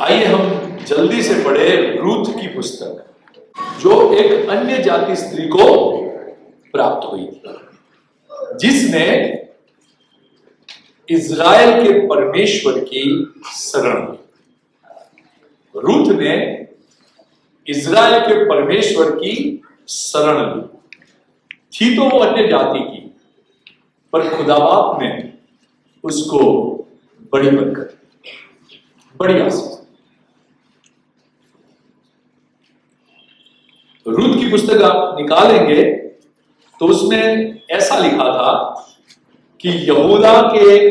आइए हम जल्दी से पढ़े रूथ की पुस्तक, जो एक अन्य जाति स्त्री को प्राप्त हुई थी, जिसने इज़राइल के परमेश्वर की शरण ली। रूथ ने इज़राइल के परमेश्वर की शरण ली थी, तो वो अन्य जाति की, पर खुदा बाप ने उसको बड़ी बरकत, बड़ी आशीष। रूथ की पुस्तक आप निकालेंगे तो उसमें ऐसा लिखा था कि यहूदा के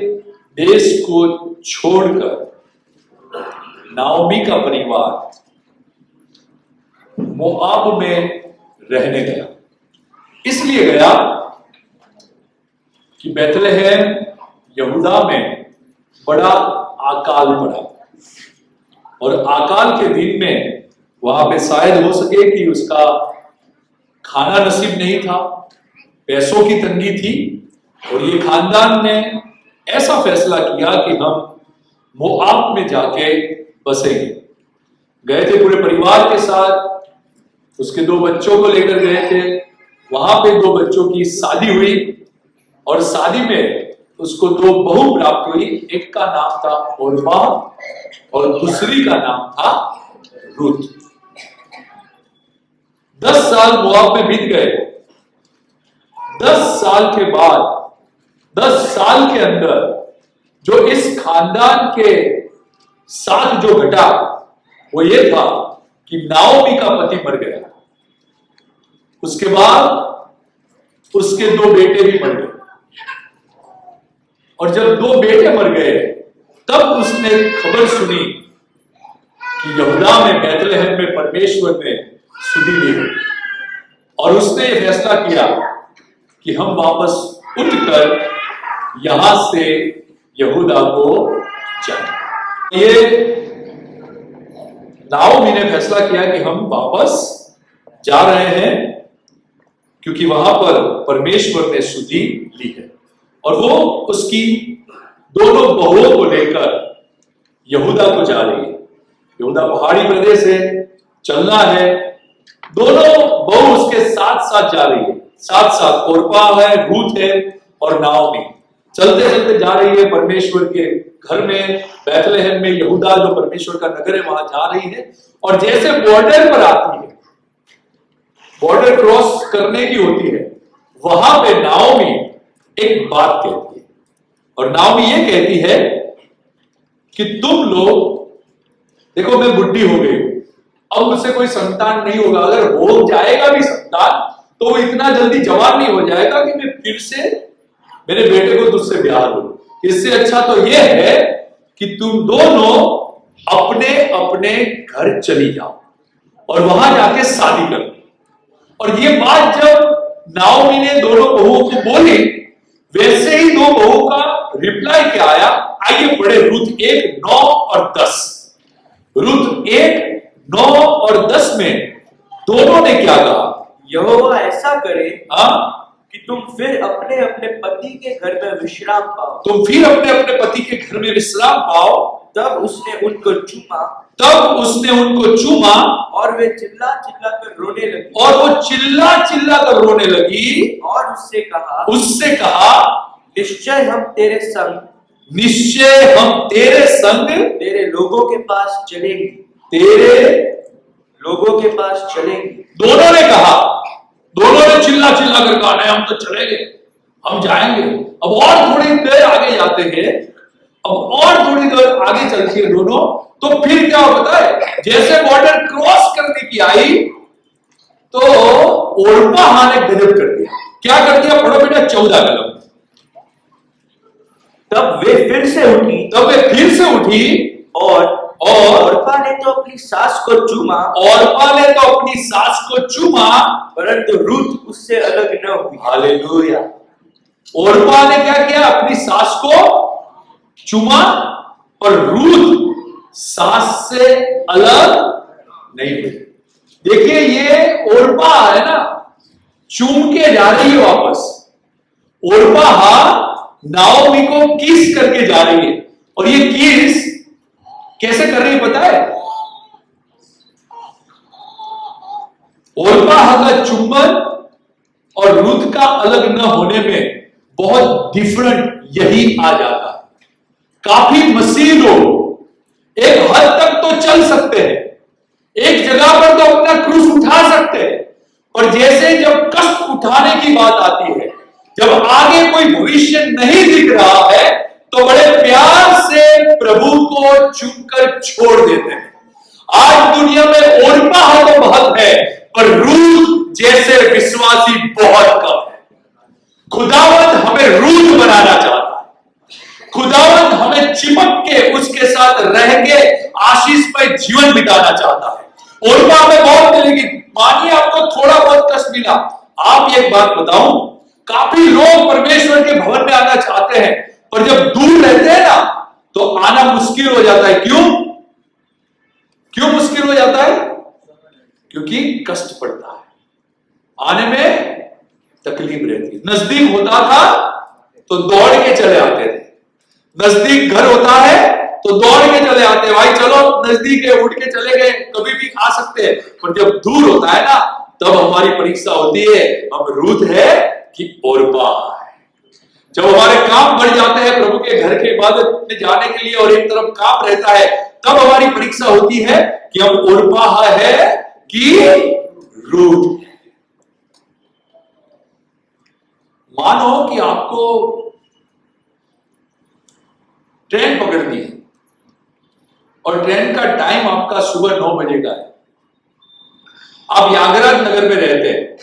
देश को छोड़कर नाओमी का परिवार मोआब में रहने गया। इसलिए गया कि बैतलहम यहूदा में बड़ा अकाल पड़ा, और अकाल के दिन में वहां पे शायद हो सके कि उसका खाना नसीब नहीं था, पैसों की तंगी थी, और ये खानदान ने ऐसा फैसला किया कि हम मोआब में जाके बसेंगे। गए थे पूरे परिवार के साथ, उसके 2 बच्चों को लेकर गए थे। वहां पे 2 बच्चों की शादी हुई, और शादी में उसको 2 बहू प्राप्त हुई। एक का नाम था ओर्पा और दूसरी का नाम था रूथ। 10 साल मोआब में बीत गए। 10 साल के बाद, 10 साल के अंदर जो इस खानदान के साथ जो घटा वो ये था कि नाओमी का पति मर गया। उसके बाद उसके 2 बेटे भी मर गए, और जब 2 बेटे मर गए तब उसने खबर सुनी कि यहूदा में बैतलहम में परमेश्वर ने सुधि ली है, और उसने ये फैसला किया कि हम वापस उठकर यहां से यहूदा को जाएं। ये नाओमी ने फैसला किया कि हम वापस जा रहे हैं, क्योंकि वहां पर परमेश्वर ने सुधि ली है। और वो उसकी दोनों बहुओं को लेकर यहूदा को जा रही है। यहूदा पहाड़ी प्रदेश है, चलना है। दोनों बहू उसके साथ साथ जा रही है, साथ साथ ओर्पा है, रूथ है और नाओमी चलते चलते जा रही है परमेश्वर के घर में, बैतलहम में, यहूदा जो परमेश्वर का नगर है वहां जा रही है। और जैसे बॉर्डर पर आती है, बॉर्डर क्रॉस करने की होती है, वहां पे नाओमी एक बात कहती है, और नाओमी ये कहती है कि तुम लोग देखो, मैं बुढ़ी हो गई हूं, अब मुझसे कोई संतान नहीं होगा। अगर हो जाएगा भी संतान तो वो इतना जल्दी जवान नहीं हो जाएगा कि मैं फिर से मेरे बेटे को तुझसे ब्याह लूं। इससे अच्छा तो यह है कि तुम दोनों अपने अपने घर चली जाओ और वहां जाके शादी करो। और ये बात जब नाओमी ने दोनों बहुओं को बोली, वैसे ही 2 बहुओं का रिप्लाई क्या आया, आइए पढ़े रूथ 1:9 और 10। रूथ 1:9 और 10 में दोनों ने क्या कहा? यहोवा ऐसा करे कि तुम फिर अपने अपने पति के घर में विश्राम पाओ। तुम फिर अपने अपने पति के घर में विश्राम पाओ। तब उसने उनको चूमा, और वे चिल्ला चिल्ला कर रोने लगी, और उससे कहा निश्चय हम तेरे संग तेरे लोगों के पास चलेंगे। दोनों ने कहा, दोनों ने चिल्ला चिल्ला कर कहा, नहीं हम तो चलेंगे, हम जाएंगे। अब और थोड़ी देर आगे जाते हैं, अब और थोड़ी देर आगे चलती है दोनों, तो फिर क्या होता है, जैसे बॉर्डर क्रॉस करने की आई तो ओर्पा ने गजब कर दिया। क्या कर दिया? पढ़ो बेटा 14 कलम। तब वे फिर से उठी और ओर्पा ने तो अपनी सास को चूमा, परंतु रूथ उससे अलग न हुई। हालेलुया। ओर्पा ने क्या किया? अपनी सास को चूमा, और रूथ सास से अलग नहीं हुई। देखिए, ये ओर्पा है ना, चूम के जा रही है वापस। ओर्पा नाओमी को किस करके जा रही है, और ये किस कैसे कर रही है पता है? ओरपाह का चुंबन और रूथ का अलग न होने में बहुत डिफरेंट यही आ जाता है। काफी मसीह लोग एक हद तक तो चल सकते हैं, एक जगह पर तो अपना क्रूस उठा सकते हैं, और जैसे जब कष्ट उठाने की बात आती है, जब आगे कोई भविष्य नहीं दिख रहा है, तो बड़े प्यार से प्रभु को चुनकर छोड़ देते हैं। आज दुनिया में ओरपाह तो बहुत है, पर रूथ जैसे विश्वासी बहुत कम है। खुदावंद हमें रूथ बनाना चाहता है। खुदावंद हमें चिपक के उसके साथ रह के आशीषमय जीवन बिताना चाहता है। ओरपाह में बहुत मिलेगी। मानिए आपको थोड़ा बहुत कष्ट मिला, आप एक बात बताऊं, काफी लोग परमेश्वर के भवन में आना चाहते हैं, पर जब दूर रहते हैं ना, तो आना मुश्किल हो जाता है। क्यों मुश्किल हो जाता है? क्योंकि कष्ट पड़ता है, आने में तकलीफ रहती है। नजदीक होता था तो दौड़ के चले आते थे, नजदीक घर होता है तो दौड़ के चले आते हैं, भाई चलो नजदीक है, उठ के चले गए, कभी भी आ सकते हैं। पर जब दूर होता है ना, तब हमारी परीक्षा होती है, हम रूथ है कि ओरपाह है। जब हमारे काम बढ़ जाते हैं प्रभु के घर के इबादत में जाने के लिए, और एक तरफ काम रहता है, तब हमारी परीक्षा होती है कि हम ओरपाह है कि रूथ है। मानो कि आपको ट्रेन पकड़नी है और ट्रेन का टाइम आपका सुबह 9 बजे का है। आप यागराज नगर में रहते हैं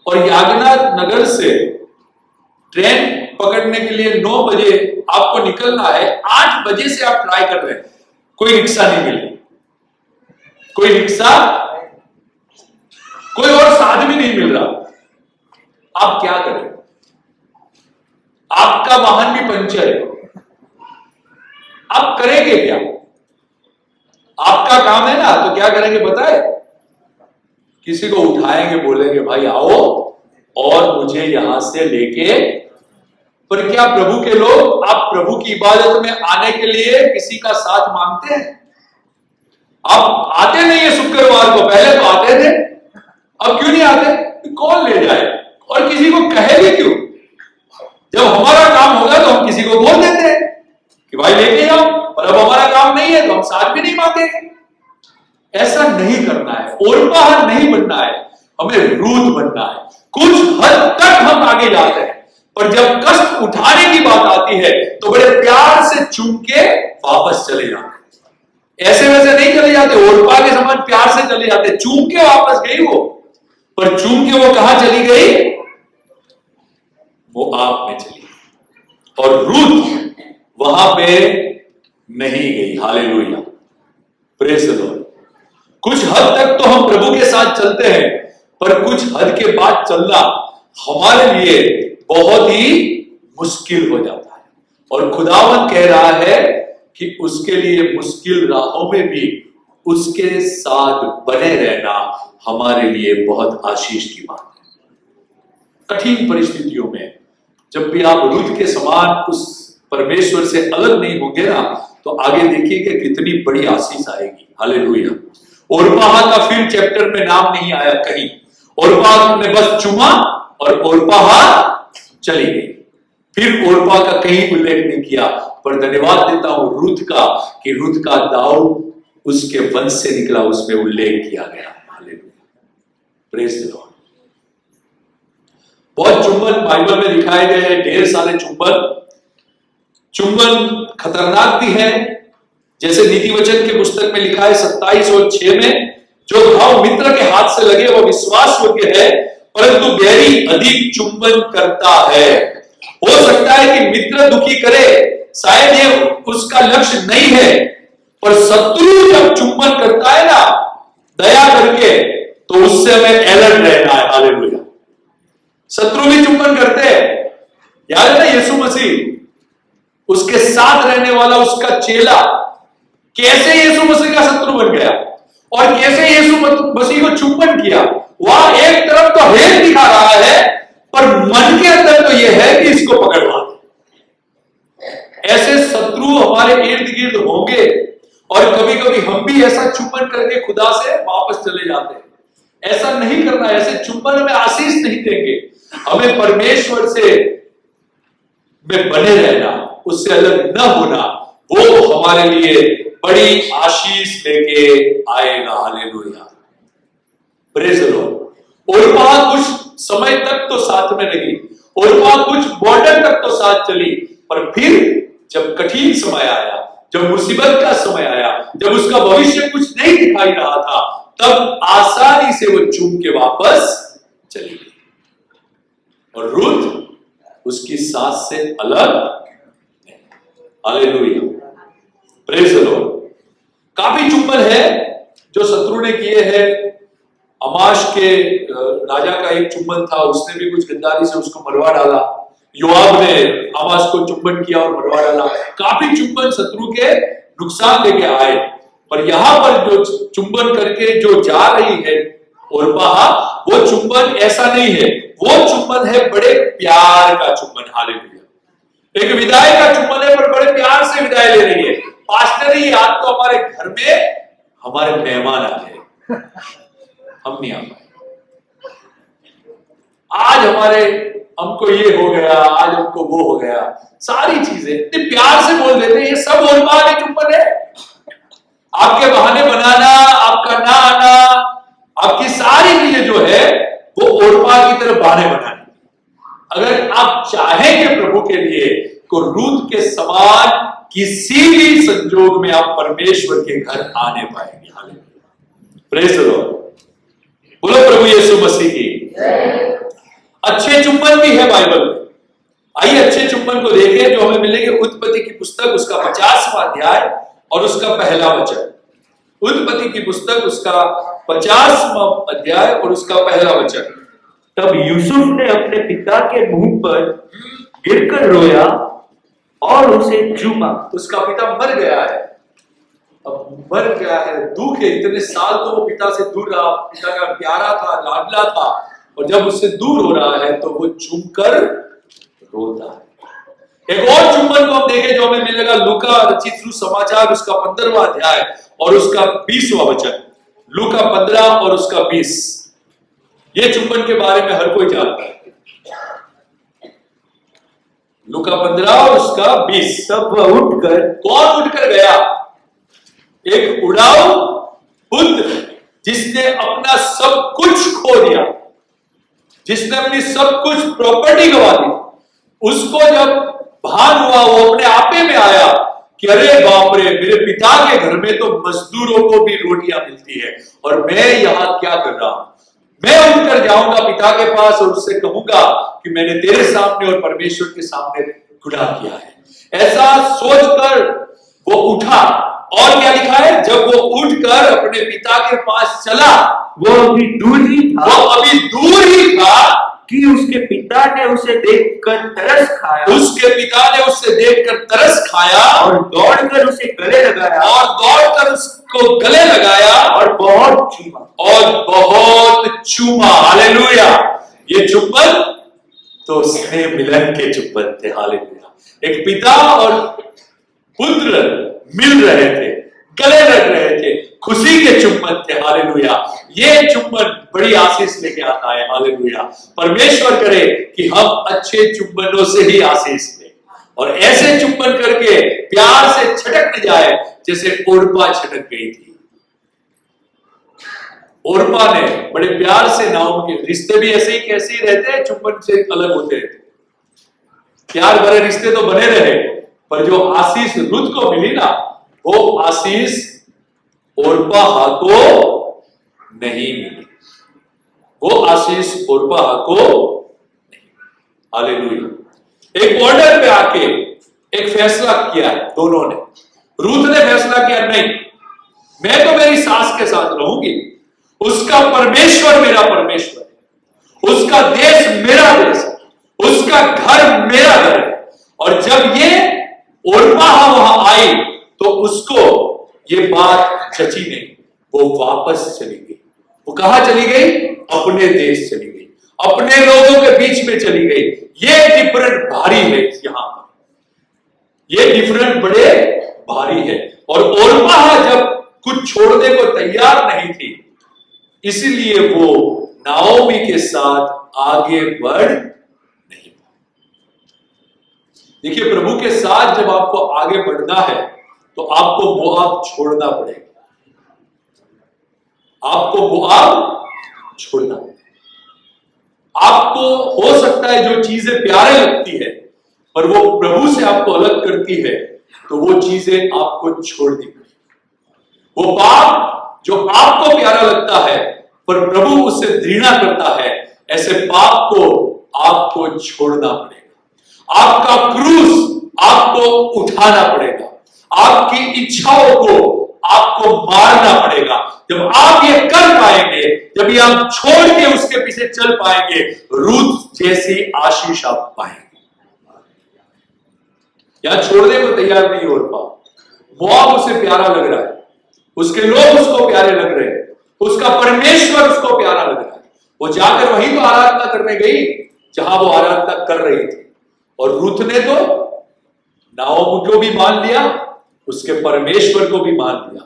और यागराज नगर से ट्रेन पकड़ने के लिए 9 बजे आपको निकलना है। 8 बजे से आप ट्राई कर रहे हैं, कोई रिक्शा नहीं मिल रही, कोई रिक्शा, कोई और साधन भी नहीं मिल रहा। आप क्या करें? आपका वाहन भी पंचर है, आप करेंगे क्या? आपका काम है ना, तो क्या करेंगे बताए? किसी को उठाएंगे, बोलेंगे भाई आओ और मुझे यहां से लेके। पर क्या प्रभु के लोग, आप प्रभु की इबादत में आने के लिए किसी का साथ मांगते हैं? आप आते नहीं है शुक्रवार को, पहले तो आते थे, अब क्यों नहीं आते? कौन ले जाए, और किसी को कहे भी क्यों? जब हमारा काम होगा तो हम किसी को बोल देते हैं कि भाई लेके जाओ, और अब हमारा काम नहीं है तो हम साथ भी नहीं मांगेंगे। ऐसा नहीं करना है, ओरपाह नहीं बनना है, हमें रूथ बनना है। कुछ हद तक हम आगे जाते हैं, पर जब कष्ट उठाने की बात आती है तो बड़े प्यार से चूम के वापस चले जाते हैं। ऐसे वैसे नहीं चले जाते, ओरपाह के समान प्यार से चले जाते। चूम के वापस गई वो, पर चूम के वो कहां चली गई? वो आप में चली, और रूथ वहां पे नहीं गई। Hallelujah, praise the Lord. कुछ हद तक तो हम प्रभु के साथ चलते हैं, पर कुछ हद के बाद चलना हमारे लिए बहुत ही मुश्किल हो जाता है। और खुदावंद कह रहा है कि उसके लिए मुश्किल राहों में भी उसके साथ बने रहना हमारे लिए बहुत आशीष की बात है। कठिन परिस्थितियों में जब भी आप रूथ के समान उस परमेश्वर से अलग नहीं होंगे ना, तो आगे देखिएगा कितनी बड़ी आशीष आएगी। हालेलुया। ओरपाह का फिर चैप्टर में नाम नहीं आया कहीं, ओरपाह ने बस चुमा और ओरपाह चली गई। फिर ओरपाह का कहीं उल्लेख नहीं किया, पर धन्यवाद देता हूं रूथ का कि रूथ का दाऊद उसके वंश से निकला, उसमें उल्लेख किया गया। Hallelujah, praise the Lord. बहुत चुंबन बाइबल में दिखाए गए हैं, ढेर सारे चुंबन खतरनाक भी है। जैसे नीति वचन के पुस्तक में लिखा है 27 और 6 में, जो घाव मित्र के हाथ से लगे वह विश्वास योग्य है, परंतु बैरी अधिक चुंबन करता है। हो सकता है कि मित्र दुखी करे, शायद ये उसका लक्ष्य नहीं है, पर शत्रु जब चुंबन करता है ना दया करके, तो उससे हमें अलर्ट रहना है। हालेलुया। शत्रु भी चुंबन करते हैं। याद है ना यीशु मसीह, उसके साथ रहने वाला उसका चेला कैसे यीशु मसीह का शत्रु बन गया, और कैसे यीशु मसीह को चुंबन किया। वहां एक तरफ तो हेल दिखा रहा है, पर मन के अंदर तो यह है कि इसको पकड़वा। ऐसे शत्रु हमारे इर्द गिर्द होंगे, और कभी कभी हम भी ऐसा चुंबन करके खुदा से वापस चले जाते हैं। ऐसा नहीं करना, ऐसे चुंबन में आशीष नहीं देंगे। हमें परमेश्वर से में बने रहना, उससे अलग न होना, वो हमारे लिए बड़ी आशीष लेके आएगा। Hallelujah, praise the Lord. Orpah कुछ समय तक तो साथ में रही, ओर्पा कुछ बॉर्डर तक तो साथ चली, पर फिर जब कठिन समय आया, जब मुसीबत का समय आया, जब उसका भविष्य कुछ नहीं दिखाई रहा था, तब आसानी से वो चूम के वापस चली गई। और रूथ उसकी सास से अलग नहीं। Hallelujah, praise the Lord. काफी चुंबन है जो शत्रु ने किए हैं। अमाश के राजा का एक चुंबन था, उसने भी कुछ गद्दारी से उसको मरवा डाला। योआब ने अमाश को चुंबन किया और मरवा डाला। काफी चुंबन शत्रु के नुकसान लेके आए, पर यहां पर जो चुंबन करके जो जा रही है ओर्पा, वो चुंबन ऐसा नहीं है, वो चुंबन है बड़े प्यार का चुंबन। हालेलुया, एक विदाई का चुंबन है, पर बड़े प्यार से विदाई ले रही है। पास्टर जी, आज तो हमारे घर में हमारे मेहमान आ गए, हम नहीं आ पाए। आज हमको ये हो गया, आज हमको वो हो गया, सारी चीजें इतने प्यार से बोल देते हैं। ये सब ओर्पा के चुंबन है। आपके बहाने बनाना, आपका ना आना, आपकी सारी चीजें जो है वो ओर्पा की तरफ बहाने बनानी। अगर आप चाहेंगे प्रभु के लिए, तो रूथ के समान किसी भी संजोग में आप परमेश्वर के घर आने पाएंगे। Hallelujah, praise the Lord. बोलो प्रभु यीशु मसीह की। अच्छे चुंबन भी है बाइबल में। आइए अच्छे चुंबन को देखें जो हमें मिलेंगे उत्पत्ति की पुस्तक, उसका 50वां अध्याय और उसका पहला वचन। उत्पत्ति की पुस्तक, उसका 50वां अध्याय और उसका पहला वचन। तब यूसुफ ने अपने पिता के मुंह पर गिरकर रोया और उसे चूमा। उसका पिता मर गया है, अब मर गया है, दुख है। इतने साल तो वो पिता से दूर रहा, पिता का प्यारा था, लाडला था, और जब उससे दूर हो रहा है तो वो चूम कर रोता है। एक और चुंबन को हम देखें जो हमें मिलेगा लूका रचित सुसमाचार, उसका 15वां अध्याय और उसका 20वां वचन। लूका 15 और उसका 20। ये चुंबन के बारे में हर कोई जानता है। लूका 15 और उसका 20। तब वह उठकर, कौन उठकर गया? एक उड़ाऊ पुत्र जिसने अपना सब कुछ खो दिया, जिसने अपनी सब कुछ प्रॉपर्टी गंवा दी, उसको जब भान हुआ, वो अपने आपे में आया कि अरे बाप रे, मेरे पिता के घर में तो मजदूरों को भी रोटियां मिलती है और मैं यहां क्या कर रहा हूं। मैं उठकर जाऊंगा पिता के पास और उससे कहूंगा कि मैंने तेरे सामने और परमेश्वर के सामने गुनाह किया है। ऐसा सोचकर वो उठा, और क्या लिखा है? जब वो उठकर अपने पिता के पास चला, वो अभी दूर ही था कि उसके पिता ने उसे देखकर तरस खाया। उसके पिता ने उससे देखकर तरस खाया और दौड़कर उसे गले लगाया, उसको गले लगाया और बहुत चूमा। हालेलुया। ये चुंबन तो स्नेह मिलन के चुंबन थे। हालेलुया। एक पिता और पुत्र मिल रहे थे, गले लग रहे थे, खुशी के चुंबन थे। हालेलुया। ये चुंबन बड़ी आशीष लेके आता है। हालेलुया। परमेश्वर करे कि हम अच्छे चुंबनों से ही आशीष लें और ऐसे चुंबन करके प्यार से छटक न जाए जैसे ओर्पा छटक गई थी। ओर्पा ने बड़े प्यार से नाओमी के रिश्ते भी ऐसे ही कैसे ही रहते हैं, चुंबन से अलग होते रहते। प्यार भरे रिश्ते तो बने रहे, पर जो आशीष रुत को मिली ना, वो आशीष ओर्पा को नहीं मिली। वो आशीष ओर्पा को नहीं। हालेलुया। एक बॉर्डर पे आके एक फैसला किया है दोनों ने। रूथ ने फैसला किया, नहीं, मैं तो मेरी सास के साथ रहूंगी, उसका परमेश्वर मेरा परमेश्वर है, उसका देश मेरा देश है, उसका घर मेरा घर है। और जब ये ओर्पा वहां आई तो उसको ये बात जची नहीं, वो वापस चली गई। वो कहां चली गई? अपने देश चली गई, अपने लोगों के बीच में चली गई। ये डिफरेंट भारी है यहां पर, ये डिफरेंट बड़े भारी है। और ओर्पा जब कुछ छोड़ने को तैयार नहीं थी, इसीलिए वो नाओमी के साथ आगे बढ़ नहीं पाए। देखिए, प्रभु के साथ जब आपको आगे बढ़ना है तो आपको मोआब छोड़ना पड़ेगा। आपको मोआब छोड़ना पड़ेगा। आपको हो सकता है जो चीजें प्यारे लगती है पर वो प्रभु से आपको अलग करती है, तो वो चीजें आपको छोड़नी पड़ेगी। वो पाप जो आपको प्यारा लगता है पर प्रभु उससे घृणा करता है, ऐसे पाप को आपको छोड़ना पड़ेगा। आपका क्रूस आपको उठाना पड़ेगा। आपकी इच्छाओं को आपको मारना पड़ेगा। जब आप ये कर पाएंगे, जब ये आप छोड़ के उसके पीछे चल पाएंगे, रूत जैसी आशीष आप पाएंगे। या छोड़ने को तैयार नहीं हो पा, मोआब उसे प्यारा लग रहा है, उसके लोग उसको प्यारे लग रहे हैं, उसका परमेश्वर उसको प्यारा लग रहा है। वो जाकर वहीं तो आराधना करने गई जहां वो आराधना कर रही थी। और रूत ने तो नाओमी को भी मान लिया, उसके परमेश्वर को भी मान लिया,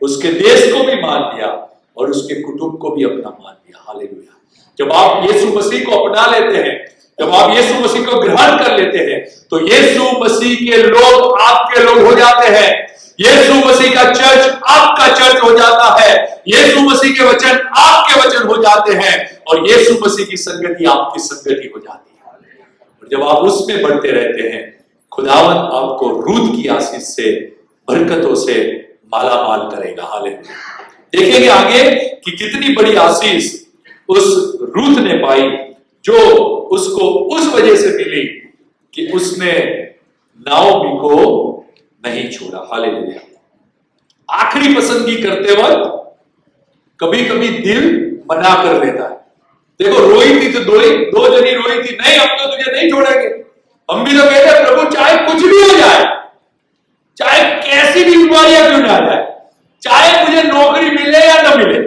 उसके देश को भी मान लिया और उसके कुटुंब को भी अपना मान लिया। हालेलुया। जब आप यीशु मसीह को अपना लेते हैं, जब आप यीशु मसीह को ग्रहण कर लेते हैं, तो यीशु मसीह के लोग आपके लोग हो जाते हैं। यीशु मसीह का चर्च आपका चर्च हो जाता है। यीशु मसीह के वचन आपके वचन हो जाते हैं और यीशु मसीह की संगति आपकी संगति हो जाती है। और जब आप उसमें बढ़ते रहते हैं, खुदावन आपको रूत की आशीष से, बरकतों से माला माल करेगा। हालेलुया। देखेंगे आगे कि कितनी बड़ी आशीष उस रूत ने पाई, जो उसको उस वजह से मिली कि उसने नाओमी को नहीं छोड़ा। हालेलुया। आखिरी पसंदगी करते वक्त कभी कभी दिल मना कर लेता है। देखो, रोई थी तो दो जनी रोई थी, नहीं हम तो तुझे नहीं छोड़ेंगे। हम भी तो कहते हैं प्रभु चाहे कुछ भी हो जाए, चाहे कैसी भी बीमारियां क्यों ना आ जाए, चाहे मुझे नौकरी मिले या ना मिले,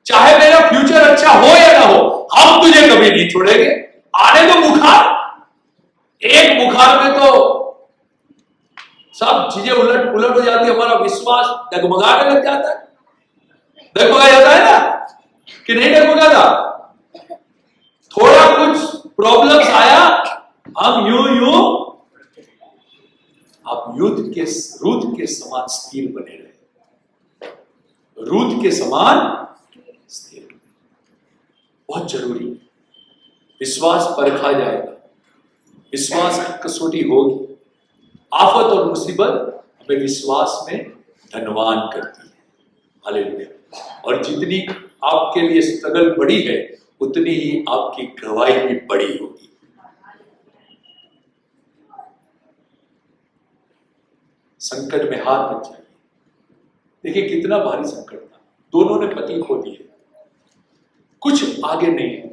चाहे मेरा फ्यूचर अच्छा हो या ना हो, हम तुझे कभी नहीं छोड़ेंगे। आने तो बुखार, एक बुखार में तो सब चीजें उलट पुलट हो जाती है। हमारा विश्वास डगमगाने लग जाता है। डगमगा जाता है ना कि नहीं डगमगाता? थोड़ा कुछ प्रॉब्लम्स आया, हम यूं आप रूत के समान स्थिर बने रहे। रूत के समान स्थिर, बहुत जरूरी। विश्वास परखा जाएगा, विश्वास की कसौटी होगी। आफत और मुसीबत हमें विश्वास में धनवान करती है। हालेलुया। और जितनी आपके लिए स्ट्रगल बड़ी है, उतनी ही आपकी गवाही भी बड़ी होगी। संकट में हाथ मत जाइए। देखिए कितना भारी संकट था, दोनों ने पति खो दिए, कुछ आगे नहीं है,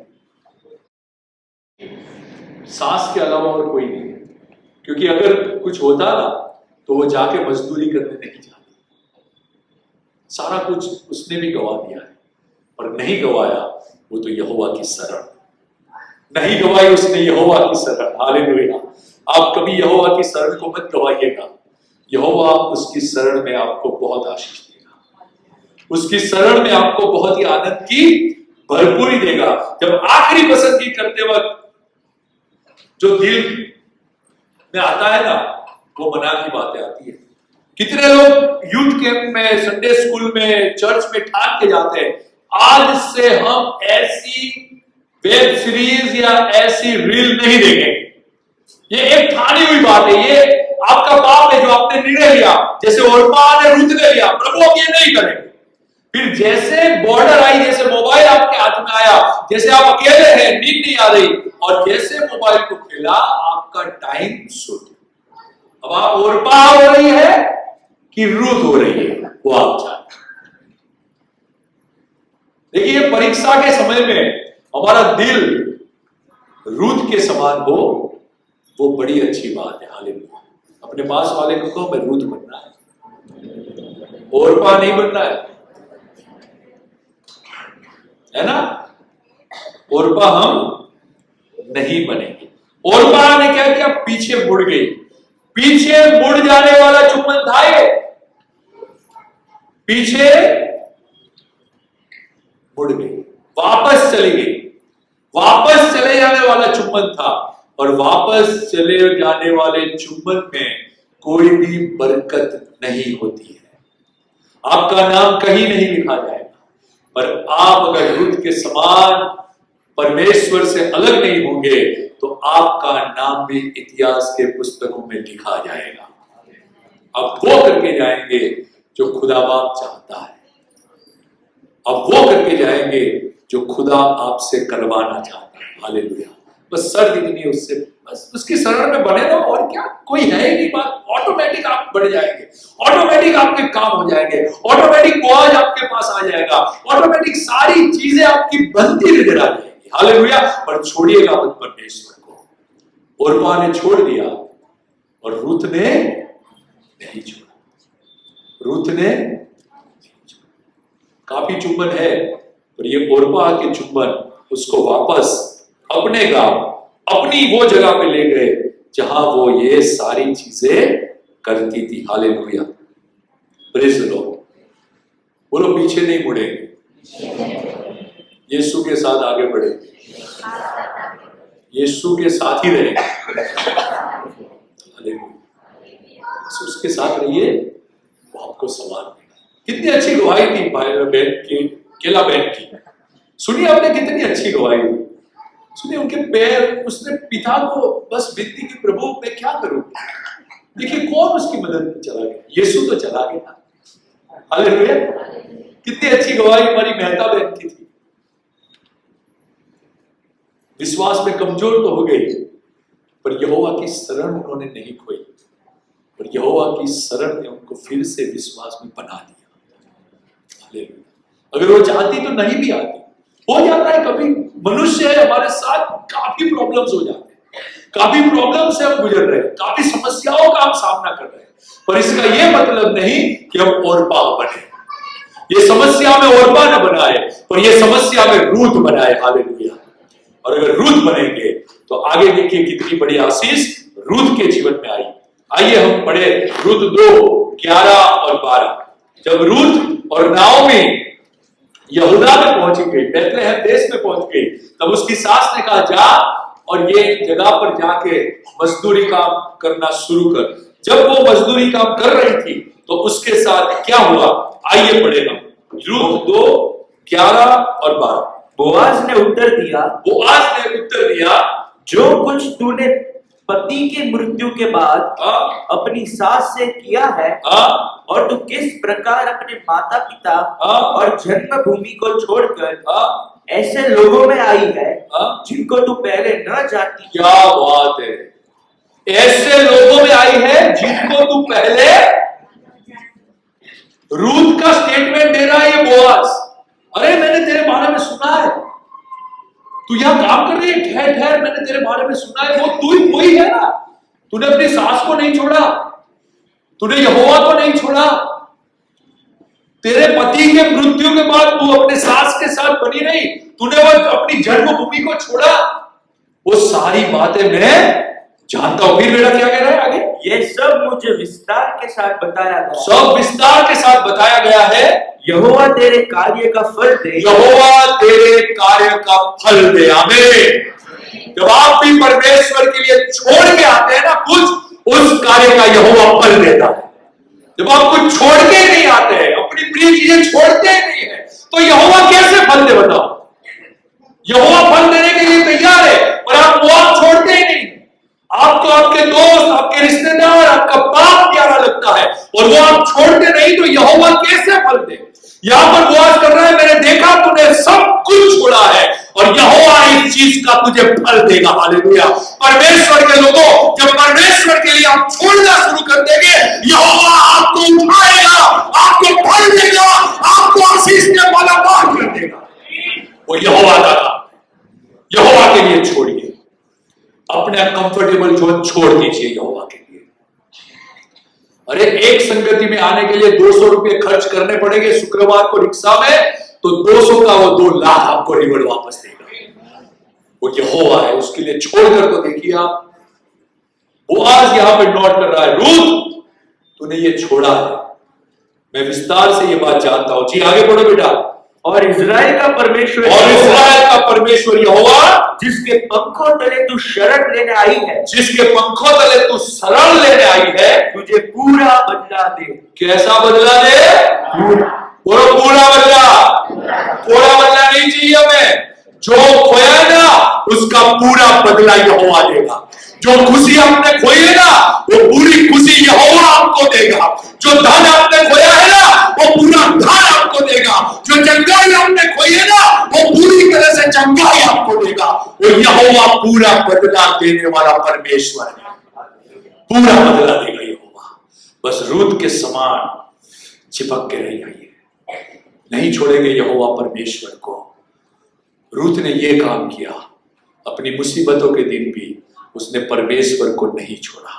सास के अलावा और कोई नहीं है। क्योंकि अगर कुछ होता ना तो वो जाके मजदूरी करने नहीं जाती। सारा कुछ उसने भी गवा दिया है, पर नहीं गवाया वो तो यहोवा की शरण, नहीं गवाई उसने यहोवा की शरण। हालेलुया। आप कभी यहोवा की शरण को मत गवाइएगा। यहोवा उसकी शरण में आपको बहुत आशीष देगा, उसकी शरण में आपको बहुत ही आनंद की भरपूरी देगा। जब आखिरी पसंदगी करते वक्त जो दिल में आता है ना, वो मना की बातें आती है। कितने लोग यूथ कैंप में, संडे स्कूल में, चर्च में ठान के जाते हैं, आज से हम ऐसी वेब सीरीज या ऐसी रील नहीं देखेंगे। ये एक ठानी हुई बात है, ये आपका पाप है जो आपने निर्णय लिया। जैसे ओर्पा ने रूत ने लिया, प्रभु हम ये नहीं करेंगे। फिर जैसे बॉर्डर आई, जैसे मोबाइल आपके हाथ में आया, जैसे आप अकेले हैं, नींद नहीं आ रही, और जैसे मोबाइल को खेला, आपका टाइम सूट। अब आप ओर्पा हो रही है कि रूत हो रही है, वो आप जानते। देखिए परीक्षा के समय में हमारा दिल रूत के समान हो, वो बड़ी अच्छी बात है। हालेलुया। अपने पास वाले को कहो मैं रूत बनना है, ओर्पा नहीं बनना है ना? ओर्पा हम नहीं बनेंगे। ओर्पा ने क्या किया? पीछे मुड़ गई। पीछे मुड़ जाने वाला चुम्बन था ये, पीछे मुड़ गई, वापस चली गई। वापस चले जाने वाला चुंबन था, और वापस चले जाने वाले चुंबन में कोई भी बरकत नहीं होती है। आपका नाम कहीं नहीं लिखा जाएगा, पर आप अगर रुत के समान परमेश्वर से अलग नहीं होंगे तो आपका नाम भी इतिहास के पुस्तकों में लिखा जाएगा। अब वो करके जाएंगे जो खुदा बाप चाहता है, अब वो करके जाएंगे जो खुदा आपसे करवाना चाहता है। हालेलुया। बस शर्त इतनी है उससे, बस उसकी शरण में बने रहो, और क्या, कोई है ही नहीं बात। ऑटोमेटिक आप बढ़ जाएंगे, ऑटोमेटिक आपके काम हो जाएंगे, ऑटोमेटिक बोझ आपके पास आ जाएगा, ऑटोमेटिक सारी चीजें आपकी बनती नजर आ जाएगी। हालेलुया। पर छोड़िएगा मत परमेश्वर को। ओरपा ने छोड़ दिया और रूत ने नहीं छोड़ा। रूत ने काफी चुंबन है, पर ये ओरपा के चुंबन उसको वापस अपने गांव, अपनी वो जगह पे ले गए जहां वो ये सारी चीजें करती थी। हालेलुया। Praise the Lord. बोलो पीछे नहीं मुड़ेंगे, यीशु के साथ आगे बढ़ेंगे, यीशु के साथ ही रहेंगे। हालेलुया। उसके साथ रहिए, वो आपको सवाल देगा। कितनी अच्छी गवाही थी भाई बहन की, केला बहन की। सुनिए आपने कितनी अच्छी गवाही दी। सुनिए उनके पैर, उसने पिता को बस विनती की, प्रभु मैं क्या करूं। देखिए कौन उसकी मदद में चला गया, यीशु तो चला गया। हालेलुया। कितनी अच्छी गवाही हमारी मेहता बहन की थी। विश्वास में कमजोर तो हो गई, पर यहोवा की शरण उन्होंने नहीं खोई, पर यहोवा की शरण ने उनको फिर से विश्वास में बना दिया। हालेलुया। अगर वो चाहती तो नहीं भी आती। हो जाता है कभी, मनुष्य है, हमारे साथ काफी प्रॉब्लम्स हो जाते हैं, काफी प्रॉब्लम से हम गुजर रहे हैं, काफी समस्याओं का हम सामना कर रहे हैं, पर इसका यह मतलब नहीं कि हम ओरपा बने। ये समस्या में ओरपा न बनाए, पर ये समस्या में रूत बनाए। हालेलुया। और अगर रूत बनेंगे तो आगे देखिए कितनी बड़ी आशीष रूत के जीवन में आई। आइए हम पढ़े रूत 2:11 और 12। जब रूत और नाओमी यहूदा में पहुंची गई, बैतलहम देश में पहुंच गई, तब उसकी सास ने कहा जा और ये जगह पर जाके मजदूरी काम करना शुरू कर। जब वो मजदूरी काम कर रही थी तो उसके साथ क्या हुआ, आइए पढ़े हम रूत 2:11 और 12। बोआज ने उत्तर दिया, जो कुछ तूने पति की मृत्यु के बाद अपनी सास से किया है, और तू किस प्रकार अपने माता पिता और जन्मभूमि को छोड़कर ऐसे लोगों में आई है जिनको तू पहले न जानती। क्या बात है, ऐसे लोगों में आई है जिनको तू पहले। रूत का स्टेटमेंट दे रहा है ये बोआज। अरे मैंने तेरे बारे में सुना है, तू यहां काम कर रही है, ठहर ठहर, मैंने तेरे बारे में सुना है, वो तू ही वही है ना, तूने अपनी सास को नहीं छोड़ा, तूने यहोवा को नहीं छोड़ा, तेरे पति के मृत्यु के बाद तू अपने सास के साथ बनी रही, तूने वो अपनी जन्मभूमि को छोड़ा। वो सारी बातें मैं जानता हूं। फिर बेटा क्या कह रहा है आगे, ये सब मुझे विस्तार के साथ बताया गया, सब विस्तार के साथ बताया गया है। यहोवा तेरे कार्य का फल दे, यहोवा तेरे कार्य का फल दे। आमीन। जब आप भी परमेश्वर के लिए छोड़ के आते हैं ना कुछ, उस कार्य का यहोवा फल देता है। जब आप कुछ छोड़ के नहीं आते हैं, अपनी प्रिय चीजें छोड़ते नहीं है, तो यहोवा कैसे फल दे बताओ। यहोवा फल देने के लिए तैयार है, पर आप वो आप छोड़ते ही नहीं। आपको आपके दोस्त, आपके रिश्तेदार, आपका पाप प्यारा लगता है और वो आप छोड़ते नहीं, तो यहोवा कैसे फल दे। यहां पर बोआज कर रहा है, मैंने देखा तूने सब कुछ छोड़ा है और यहोवा इस चीज का तुझे फल देगा। हालेलुया। परमेश्वर के लोगों, जब परमेश्वर के लिए आप छोड़ना शुरू कर देंगे, यहोवा आपको उठाएगा, आपको फल देगा, आपको आशीष के मालामाल कर देगा। वो यहोवा का काम है। यहोवा के लिए छोड़िए, अपने कंफर्टेबल जोन छोड़ दीजिए यहोवा के लिए। अरे एक संगति में आने के लिए 200 रुपए खर्च करने पड़ेंगे शुक्रवार को रिक्शा में, तो 200 का वो 2 लाख आपको रिवॉर्ड वापस देगा। वो यहोवा है, उसके लिए छोड़कर तो देखिए आप। वो आज यहां पे नोट कर रहा है, रूत तूने ये छोड़ा है, मैं विस्तार से ये बात जानता हूं। जी आगे बढ़ो बेटा। और इज़राइल का परमेश्वर यहोवा जिसके पंखों तले तू शरण लेने आई है, जिसके पंखों तले तू शरण लेने आई है, तुझे पूरा बदला दे। कैसा बदला दे? पूरा बदला। थोड़ा बदला नहीं चाहिए हमें। जो खोया है ना उसका पूरा बदला यहोवा देगा। जो खुशी आपने खोई है ना वो पूरी खुशी यहोवा आपको देगा। जो धन आपने खोया है ना वो पूरा धन आपको देगा। जो चंगाई आपने खोई है ना वो पूरी तरह से चंगाई आपको देगा। वो यहोवा पूरा बदला देने वाला परमेश्वर है। पूरा बदला देगा यहोवा। बस रूत के समान चिपक के रह जाइए, नहीं छोड़ेंगे यहोवा परमेश्वर को। रूत ने यह काम किया, अपनी मुसीबतों के दिन भी उसने परमेश्वर को नहीं छोड़ा।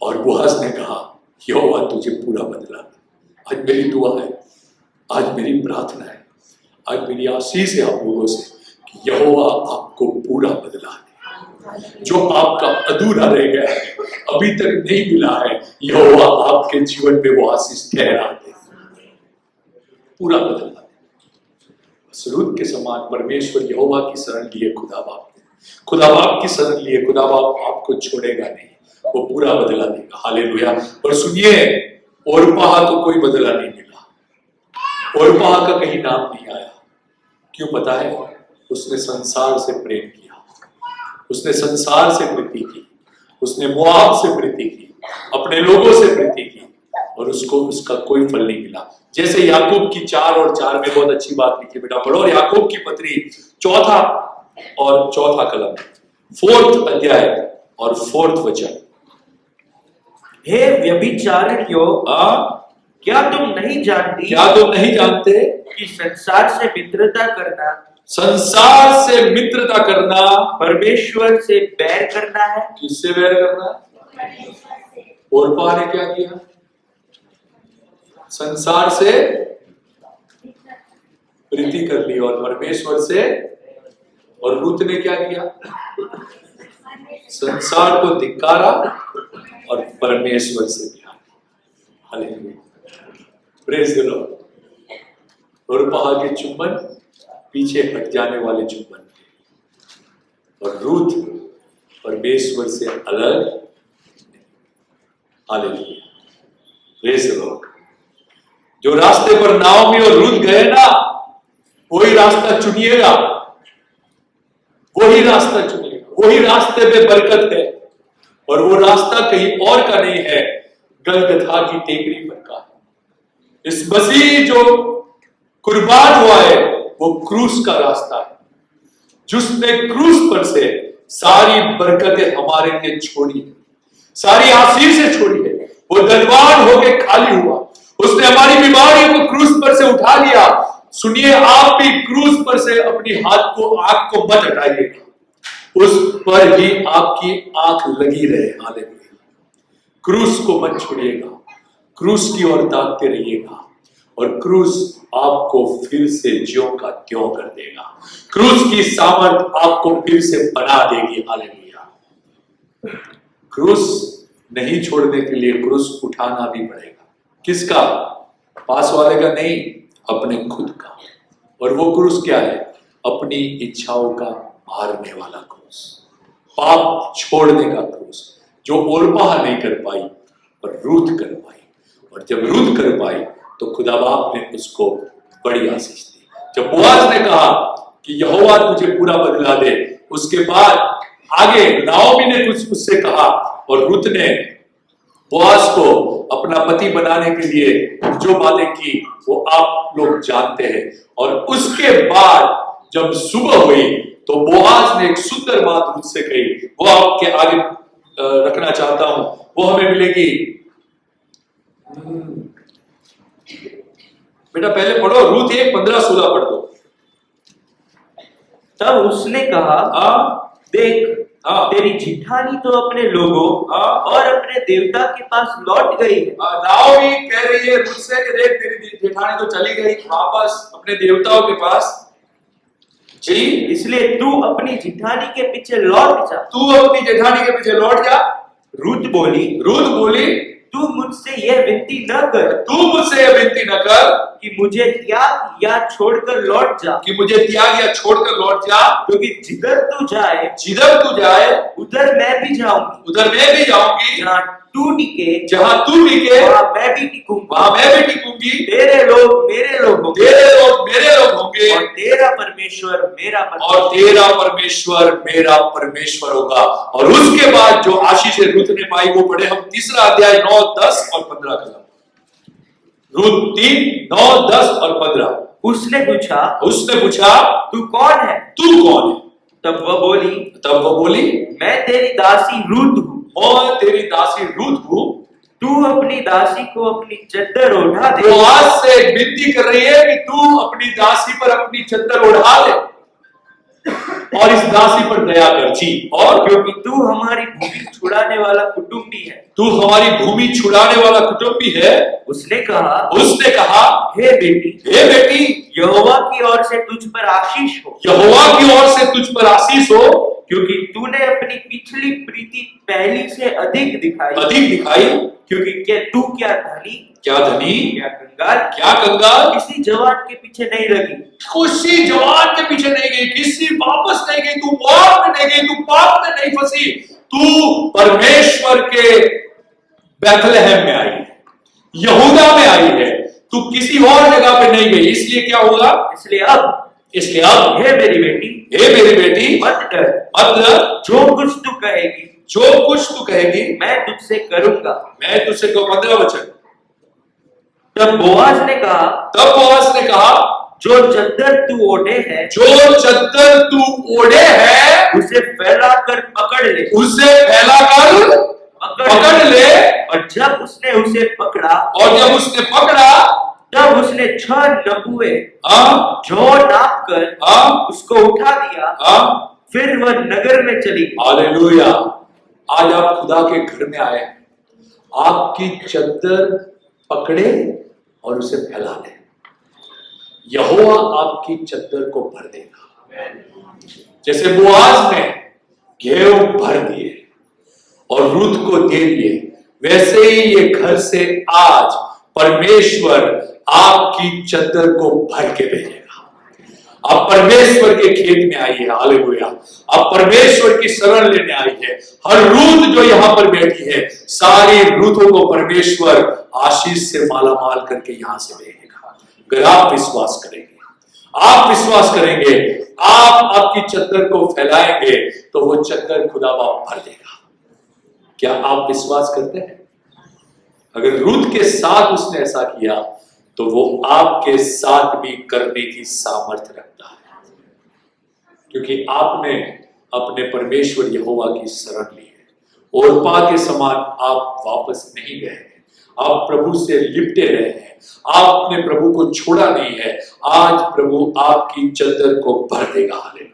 और बोआज ने कहा यहोवा तुझे पूरा बदला दे। आज मेरी दुआ है, आज मेरी प्रार्थना है, आज मेरी आशीष है आप लोगों से कि यहोवा आपको पूरा बदला दे। जो आपका अधूरा रह गया है, अभी तक नहीं मिला है, यहोवा आपके जीवन में वो आशीष ठहरा दे, पूरा बदला दे। रूत के समान परमेश्वर यहोवा की शरण लिए, खुदा बाप की शरण लिए, खुदा बाप आपको छोड़ेगा नहीं, वो पूरा बदला देगा। हालेलुया। और सुनिए, ओरपाह को कोई बदला नहीं मिला, ओरपाह का कहीं नाम नहीं आया। क्यों पता है? उसने संसार से प्रेम किया, उसने संसार से प्रीति की, उसने मोआब से प्रीति की, अपने लोगों से प्रीति की, और उसको उसका कोई फल नहीं मिला। जैसे याकूब की 4 और 4 में बहुत अच्छी बात लिखी, बेटा पढ़ो। और याकूब की पत्री 4 कलम 4 अध्याय और 4 वचन। हे व्यभिचारिणियों, क्या तुम नहीं जानते कि संसार से मित्रता करना परमेश्वर से बैर करना है? किससे बैर करना है? ओरपाह ने क्या किया? संसार से प्रीति कर ली और परमेश्वर से। और रूत ने क्या किया? संसार को धिक्कारा और परमेश्वर से प्यार। Hallelujah, praise the Lord. Orpah के चुंबन पीछे हट जाने वाले चुंबन थे, और रूत परमेश्वर से अलग। Hallelujah, praise the Lord. जो रास्ते पर नाओमी और रूत गए ना, वही रास्ता चुनिएगा, वही रास्ता चुनिएगा, वही रास्ते पे बरकत है। और वो रास्ता कहीं और का नहीं है, गलगथा की टेकरी पर का। इस मसीह जो कुर्बान हुआ है वो क्रूस का रास्ता है, जिसने क्रूस पर से सारी बरकतें हमारे लिए छोड़ी है, सारी आशीष छोड़ी है। वो धनवान होके खाली हुआ, उसने हमारी बीमारी को क्रूस पर से उठा लिया। सुनिए, आप भी क्रूस पर से अपनी आंख को मत हटाइएगा, उस पर ही आपकी आंख लगी रहे। हालेलुया। क्रूस को मत छोड़िएगा, क्रूस की ओर ताकते रहिएगा, और क्रूस आपको फिर से ज्यों का त्यों कर देगा। क्रूस की सामर्थ आपको फिर से बना देगी। हालेलुया। क्रूस नहीं छोड़ने के लिए क्रूस उठाना भी पड़ेगा। किसका? पास वाले का नहीं, अपने खुद का। और वो क्रूस क्या है? अपनी इच्छाओं का मारने वाला क्रूस, पाप छोड़ने का क्रूस, जो ओरपाह नहीं कर पाई और रूत कर पाई। और जब रूत कर पाई तो खुदा बाप ने उसको बड़ी आशीष दी। जब बोआज ने कहा कि यहोवा तुझे पूरा बदला दे, उसके बाद आगे नाओमी ने कुछ उससे कहा, और रूत ने बोआज को अपना पति बनाने के लिए जो बातें की वो आप लोग जानते हैं। और उसके बाद जब सुबह हुई तो बोआज ने एक सुंदर बात मुझसे कही, वो आपके आगे रखना चाहता हूं। वो हमें मिलेगी। बेटा पहले पढ़ो, रूत 1:15-16 पढ़ दो। तब उसने कहा, देख, तेरी जिठानी तो अपने लोगों और अपने देवता के पास लौट गई है। नाओमी कह रही है रूत से कि देख, तेरी जेठानी तो चली गई वापस अपने देवताओं के पास। जी, इसलिए तू अपनी जिठानी के पीछे लौट जा। तू अपनी जेठानी के पीछे लौट जा। रूत बोली, तू मुझसे यह विनती न कर तू मुझसे यह विनती न कर कि मुझे त्याग या छोड़कर लौट जा, कि मुझे त्याग या छोड़कर लौट जा, क्योंकि जिधर तू जाए उधर मैं भी जाऊंगी, उधर मैं भी जाऊंगी, जहाँ तू टिके जहाँ तू टिके वहाँ मैं भी टिकूंगा, वहाँ मैं भी टिकूंगी, तेरे लोग मेरे लोग होंगे, तेरे लोग मेरे लोग होंगे, और तेरा परमेश्वर मेरा और तेरा परमेश्वर मेरा परमेश्वर होगा। और उसके बाद जो आशीष रूत ने पाई वो पढ़े हम 3 अध्याय 9, 10 और 15 का। रूत 3, 9, 10 और 15। उसने पूछा तू कौन है? तब वह बोली मैं तेरी दासी रूत हूँ, मैं तेरी दासी रूत हूँ, तू अपनी दासी को अपनी चद्दर ओढ़ा दे। वो आज से विनती कर रही है कि तू अपनी दासी पर अपनी चद्दर ओढ़ा दे और इस दासी पर दया कर जी, और क्योंकि तू हमारी भूमि छुड़ाने वाला कुटुंबी है, तू हमारी भूमि छुड़ाने वाला कुटुंबी है। उसने कहा हे बेटी यहोवा की ओर से तुझ पर आशीष हो, यहोवा की ओर से तुझ पर आशीष हो, क्योंकि तूने अपनी पिछली प्रीति पहली से अधिक दिखाई, क्योंकि तू क्या धनी क्या कंगाल किसी जवान के पीछे नहीं लगी, किसी जवान के पीछे नहीं गई, किसी वापस नहीं गई, तू मौत में नहीं गई, तू पाप में नहीं फंसी, तू परमेश्वर के बैथलेहम में आई है, यहूदा में आई है, तू किसी और जगह पे नहीं गई। इसलिए क्या होगा? इसलिए अब हे मेरी बेटी मत डर, जो कुछ तू कहेगी मैं तुझसे करूंगा। मैं तुझसे 15 वचन। तब बोआज ने कहा जो चद्दर तू ओढ़े है उसे फैलाकर पकड़ ले, और जब उसने उसे पकड़ा तब उसने 6 नपुए जो नाप कर उसको उठा दिया, फिर वह नगर में चली गई। हालेलुया। आज आप खुदा के घर में आए हैं, आपकी चद्दर पकड़े और उसे फैला ले, यहोवा आपकी चद्दर को भर देगा। जैसे बोआज ने गेहूं भर दिए और रूत को दे दिए, वैसे ही ये घर से आज परमेश्वर आपकी चद्दर को भर के भेजेगा। आप परमेश्वर के खेत में आई है, हालेलुया। आप परमेश्वर की शरण लेने आई है। हर रूत जो यहां पर बैठी है, सारी रूतों को परमेश्वर आशीष से माला माल करके यहां से भेजेगा। अगर आप विश्वास करेंगे, आप आपकी चद्दर को फैलाएंगे तो वो चद्दर खुदा बाप भर देगा। क्या आप विश्वास करते हैं? अगर रूत के साथ उसने ऐसा किया तो वो आपके साथ भी करने की सामर्थ्य रखता है, क्योंकि आपने अपने परमेश्वर यहोवा की शरण ली है। ओर्पा के समान आप वापस नहीं गए हैं, आप प्रभु से लिपटे रहे हैं, आपने प्रभु को छोड़ा नहीं है। आज प्रभु आपकी चद्दर को भर देगा। हालेलुया।